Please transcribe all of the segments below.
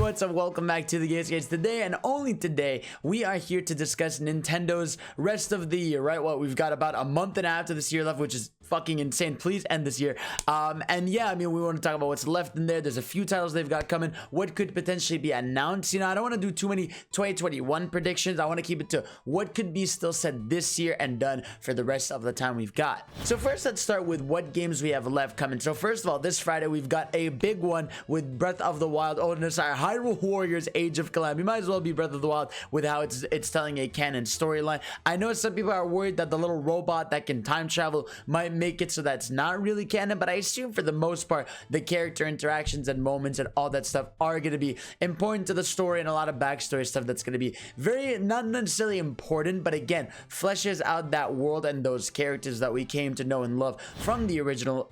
what's up? Welcome back to the Games. Today and only today, we are here to discuss Nintendo's rest of the year, right? Well, we've got about a month and a half to this year left, which is fucking insane. Please end this year. And yeah, I mean, we want to talk about what's left in there. There's a few titles they've got coming. What could potentially be announced? You know, I don't want to do too many 2021 predictions. I want to keep it to what could be still said this year and done for the rest of the time we've got. So first, let's start with what games we have left coming. So first of all, this Friday, we've got a big one with Breath of the Wild. Oh, no, sorry, Hyrule Warriors Age of Calamity. Might as well be Breath of the Wild with how it's telling a canon storyline. I know some people are worried that the little robot that can time travel might make it so that's not really canon, but I assume for the most part, the character interactions and moments and all that stuff are going to be important to the story, and a lot of backstory stuff that's going to be very, not necessarily important, but again, fleshes out that world and those characters that we came to know and love from the original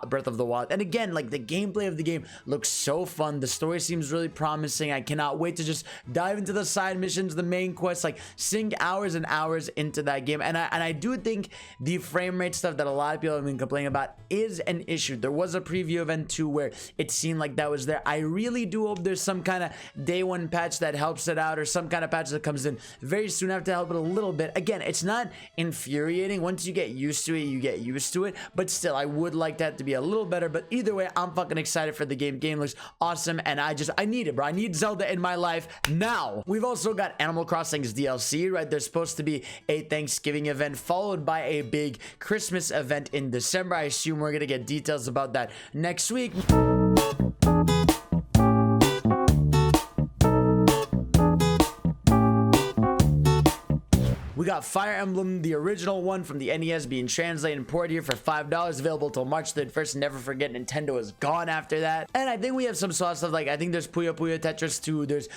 Breath of the Wild. And again, like, the gameplay of the game looks so fun. The story seems really promising. I cannot wait to just dive into the side missions, the main quests, like sink hours and hours into that game. And I do think the frame rate stuff that a lot of people have been complaining about is an issue. There was a preview event too where it seemed like that was there. I really do hope there's some kind of day one patch that helps it out, or some kind of patch that comes in very soon after to help it a little bit. Again, it's not infuriating. Once you get used to it, you get used to it, but still, I would like that to be a little better. But either way, I'm fucking excited for the game. Game looks awesome, and I need it, bro. I need Zelda in my life now. We've also got Animal Crossing's DLC, right? There's supposed to be a Thanksgiving event followed by a big Christmas event in December. I assume we're gonna get details about that next week. We got Fire Emblem, the original one from the NES, being translated and ported here for $5, available till March 31st. Never forget, Nintendo is gone after that. And I think we have some stuff like, I think there's Puyo Puyo Tetris 2, there's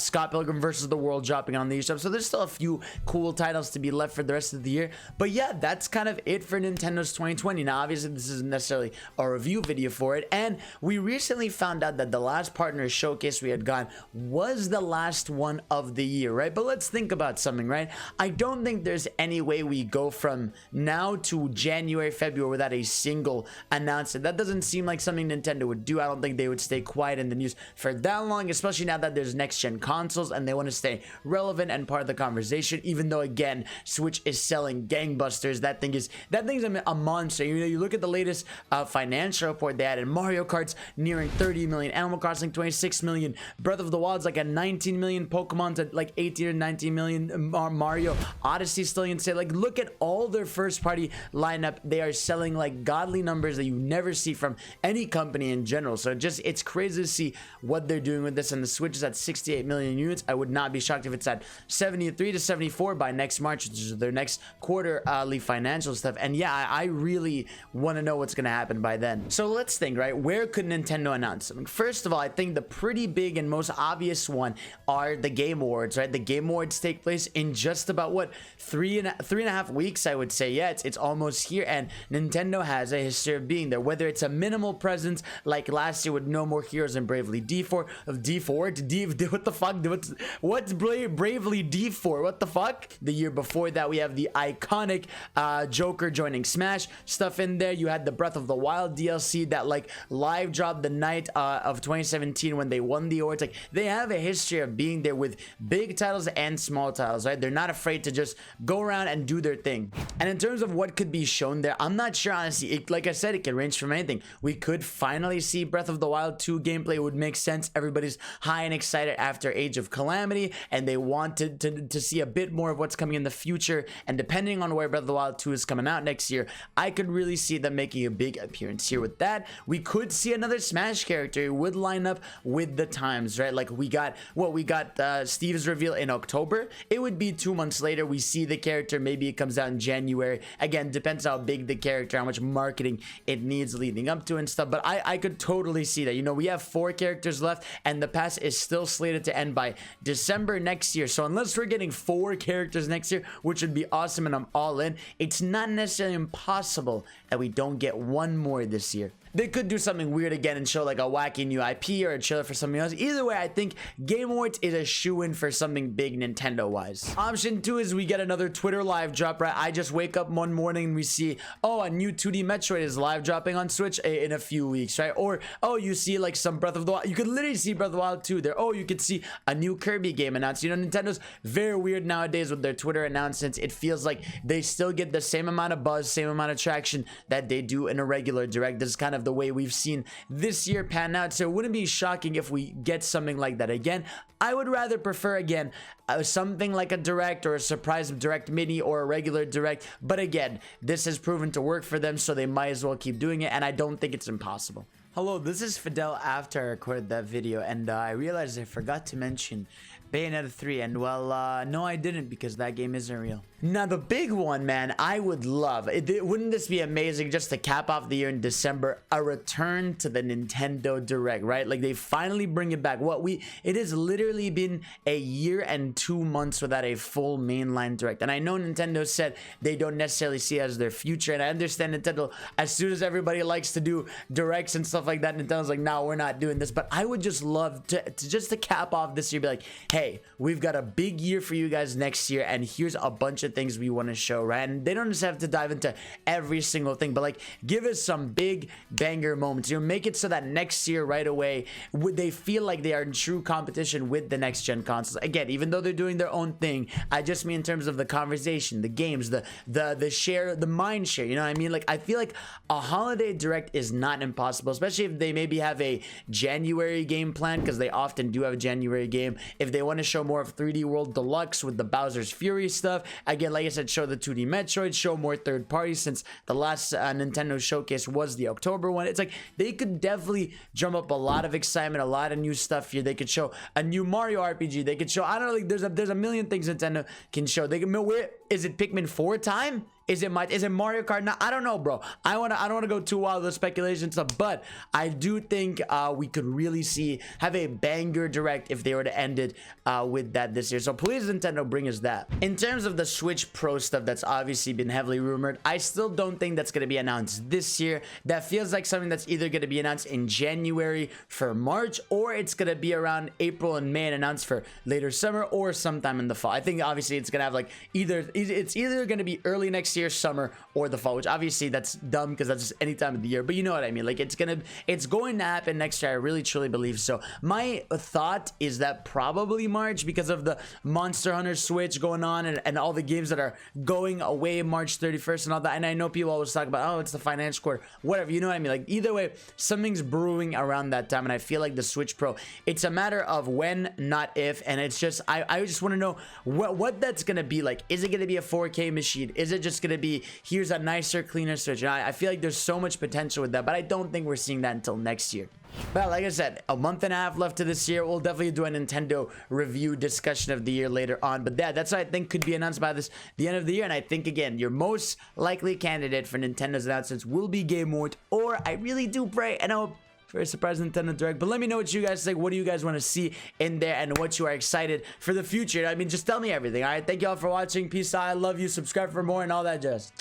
Scott Pilgrim vs. the World dropping on these stuff. So there's still a few cool titles to be left for the rest of the year. But yeah, that's kind of it for Nintendo's 2020. Now, obviously, this isn't necessarily a review video for it. And we recently found out that the last partner showcase we had gone was the last one of the year, right? But let's think about something, right? I don't think there's any way we go from now to January, February without a single announcement. That doesn't seem like something Nintendo would do. I don't think they would stay quiet in the news for that long, especially now that there's next-gen consoles and they want to stay relevant and part of the conversation, even though, again, Switch is selling gangbusters. That thing's a monster. You know, you look at the latest financial report they had, and Mario Kart's nearing 30 million, Animal Crossing 26 million, Breath of the Wild's like at 19 million, Pokemon's at like 18 or 19 million, Mario Odyssey still insane. Like, look at all their first party lineup. They are selling like godly numbers that you never see from any company in general. So it's crazy to see what they're doing with this. And the Switch is at 68 million units. I would not be shocked if it's at 73 to 74 by next March, which is their next quarterly financial stuff. And yeah, I really want to know what's going to happen by then. So let's think, right? Where could Nintendo announce something? First of all, I think the pretty big and most obvious one are the Game Awards, right? The Game Awards take place in just about what, three and a half weeks, I would say. Yeah, it's almost here, and Nintendo has a history of being there, whether it's a minimal presence like last year with No More Heroes and Bravely Default, what the fuck, what's Bravely Default, what the fuck? The year before that, we have the iconic Joker joining Smash stuff in there. You had the Breath of the Wild DLC that like live dropped the night of 2017 when they won the awards. Like, they have a history of being there with big titles and small titles, right? They're not afraid to just go around and do their thing. And in terms of what could be shown there, I'm not sure, honestly. Like I said, it can range from anything. We could finally see Breath of the Wild 2 gameplay. It would make sense. Everybody's high and excited after Age of Calamity, and they want to see a bit more of what's coming in the future. And depending on where Breath of the Wild 2 is coming out next year, I could really see them making a big appearance here with that. We could see another Smash character. It would line up with the times, right? Like, we got Steve's reveal in October. It would be 2 months later we see the character. Maybe it comes out in January. Again, depends how big the character, how much marketing it needs leading up to and stuff. But I could totally see that. You know, we have 4 characters left, and the pass is still slated to end by December next year. So unless we're getting 4 characters next year, which would be awesome and I'm all in, it's not necessarily impossible that we don't get one more this year. they could do something weird again and show like a wacky new IP or a trailer for something else. Either way, I think Game Awards is a shoe-in for something big Nintendo wise. Option 2 is we get another Twitter live drop, right? I just wake up one morning and we see, oh, a new 2D Metroid is live dropping on Switch in a few weeks, right? Or, oh, you see like some Breath of the Wild. You could literally see Breath of the Wild 2 there. Oh, you could see a new Kirby game announced. You know, Nintendo's very weird nowadays with their Twitter announcements. It feels like they still get the same amount of buzz, same amount of traction that they do in a regular direct. This is kind of the way we've seen this year pan out, so it wouldn't be shocking if we get something like that again. I would rather prefer again something like a direct or a surprise direct mini or a regular direct, but again, this has proven to work for them, so they might as well keep doing it, and I don't think it's impossible. Hello, this is Fidel after I recorded that video, and I realized I forgot to mention Bayonetta 3, and well, no, I didn't, because that game isn't real. Now, the big one, man, I would love, wouldn't this be amazing just to cap off the year in December, a return to the Nintendo Direct, right? Like, they finally bring it back. It has literally been a year and 2 months without a full mainline Direct, and I know Nintendo said they don't necessarily see it as their future, and I understand Nintendo, as soon as everybody likes to do Directs and stuff like that, Nintendo's like, no, we're not doing this, but I would just love to cap off this year, be like, hey, we've got a big year for you guys next year, and here's a bunch of things we want to show, right? And they don't just have to dive into every single thing, but like give us some big banger moments. You know, make it so that next year right away they feel like they are in true competition with the next gen consoles. Again, even though they're doing their own thing, I just mean in terms of the conversation, the games, the share, the mind share. You know what I mean? Like, I feel like a holiday direct is not impossible, especially if they maybe have a January game plan, because they often do have a January game. If they want to show more of 3D World Deluxe with the Bowser's Fury stuff, again, like I said, show the 2D Metroid, show more third parties, since the last Nintendo showcase was the October one. It's like they could definitely drum up a lot of excitement, a lot of new stuff here. They could show a new Mario RPG. They could show, I don't know, like there's a million things Nintendo can show. They can, where is it, Pikmin 4 time? Is it Mario Kart? No, I don't know, bro. I don't want to go too wild with the speculation stuff, but I do think we could really have a banger direct if they were to end it with that this year. So please, Nintendo, bring us that. In terms of the Switch Pro stuff that's obviously been heavily rumored, I still don't think that's going to be announced this year. That feels like something that's either going to be announced in January for March, or it's going to be around April and May and announced for later summer or sometime in the fall. I think obviously it's going to have like it's either going to be early next year, summer, or the fall, which obviously that's dumb because that's just any time of the year, but you know what I mean. Like, it's going to happen next year. I really truly believe so. My thought is that probably March, because of the Monster Hunter Switch going on and all the games that are going away March 31st and all that. And I know people always talk about, oh, it's the financial quarter, whatever, you know what I mean. Like, either way, something's brewing around that time, and I feel like the Switch Pro, it's a matter of when, not if. And it's just, I just want to know what that's gonna be like. Is it gonna be a 4K machine? Is it just gonna be, here's a nicer, cleaner Switch? And I feel like there's so much potential with that, but I don't think we're seeing that until next year. But like I said, a month and a half left to this year. We'll definitely do a Nintendo review discussion of the year later on, but that's what I think could be announced by the end of the year. And I think, again, your most likely candidate for Nintendo's announcements will be Game Awards, or I really do pray and hope for a surprise Nintendo Direct. But let me know what you guys think. What do you guys want to see in there, and what you are excited for the future? I mean, just tell me everything. All right, thank you all for watching. Peace out. I love you. Subscribe for more and all that jazz.